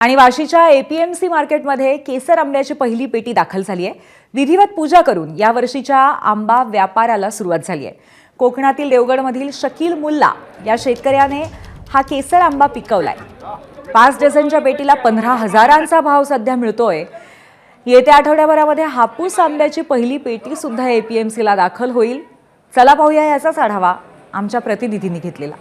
आणि वाशीच्या एपीएमसी मार्केटमध्ये केसर आंब्याची पहिली पेटी दाखल झाली आहे। विधिवत पूजा करून या वर्षीच्या आंबा व्यापाराला सुरुवात झाली आहे। कोकणातील देवगडमधील शकील मुल्ला या शेतकऱ्याने हा केसर आंबा पिकवलाय। 5 डझनच्या पेटीला 15,000चा भाव सध्या मिळतोय। येत्या आठवड्याभरामध्ये हापूस आंब्याची पहिली पेटी सुद्धा एपीएमसीला दाखल होईल। चला पाहूया याचाच आढावा आमच्या प्रतिनिधींनी घेतलेला।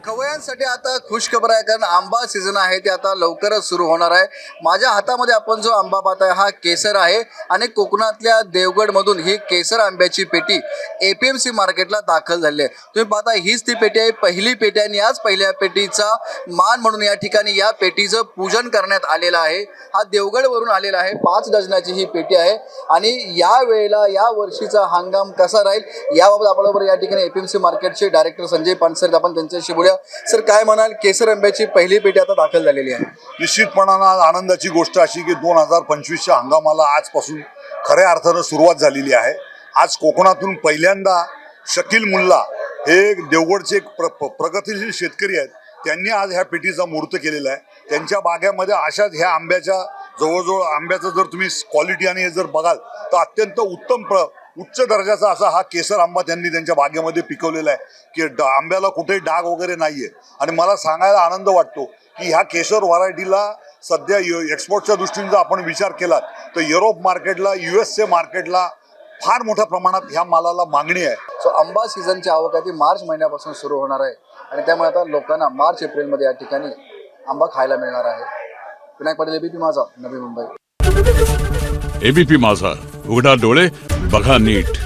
खवयांसाठी आता खुशखबर आहे, कारण आंबा सीझन आहे ते आता लवकरच सुरू होणार आहे। माझ्या हातामध्ये आपण जो आंबा पाहताय हा केसर आहे आणि कोकणातल्या देवगडमधून ही केसर आंब्याची पेटी एपीएमसी मार्केटला दाखल झाली आहे। तुम्ही पाहता हीच ती पेटी आहे, पहिली पेटी आहे आणि याच पहिल्या पेटीचा मान म्हणून या ठिकाणी या पेटीचं पूजन करण्यात आलेलं आहे। हा देवगडवरून आलेला आहे। 5 डझनाची ही पेटी आहे आणि या वेळेला या वर्षीचा हंगाम कसा राहील याबाबत आपल्याबरोबर या ठिकाणी एपीएमसी मार्केटचे डायरेक्टर संजय पानसरे आपण त्यांच्याशी बोलूया। सर, काय म्हणाल, केसर आंब्याची पहिली पेटी आता दाखल झालेली आहे। निश्चितपणानं आनंदाची गोष्ट अशी की 2025च्या हंगामाला आजपासून खऱ्या अर्थानं सुरुवात झालेली आहे। आज कोकणातून पहिल्यांदा शकील मुल्ला हे देवगडचे एक प्रगतिशील शेतकरी आहेत। त्यांनी आज ह्या पेटीचा मुहूर्त केलेला आहे। त्यांच्या बागेमध्ये अशाच ह्या आंब्याच्या जवळजवळ आंब्याचं जर तुम्ही क्वालिटी आणि हे जर बघाल तर अत्यंत उच्च दर्जाचा असा हा केसर आंबा त्यांनी त्यांच्या बागेमध्ये पिकवलेला आहे की आंब्याला कुठेही डाग वगैरे नाहीये। आणि मला सांगायला आनंद वाटतो की ह्या केसर व्हरायटीला सध्या एक्सपोर्टच्या दृष्टीने जर आपण विचार केला तर युरोप मार्केटला, USA मार्केटला फार मोठ्या प्रमाणात ह्या मालाला मागणी आहे। सो आंबा सीझनची आवक आहे ती मार्च महिन्यापासून सुरू होणार आहे आणि त्यामुळे आता लोकांना मार्च एप्रिलमध्ये या ठिकाणी आंबा खायला मिळणार आहे। विनायक पाटील, एबीपी माझा, नवी मुंबई। एबीपी माझा, उघडा डोळे बघा नीट।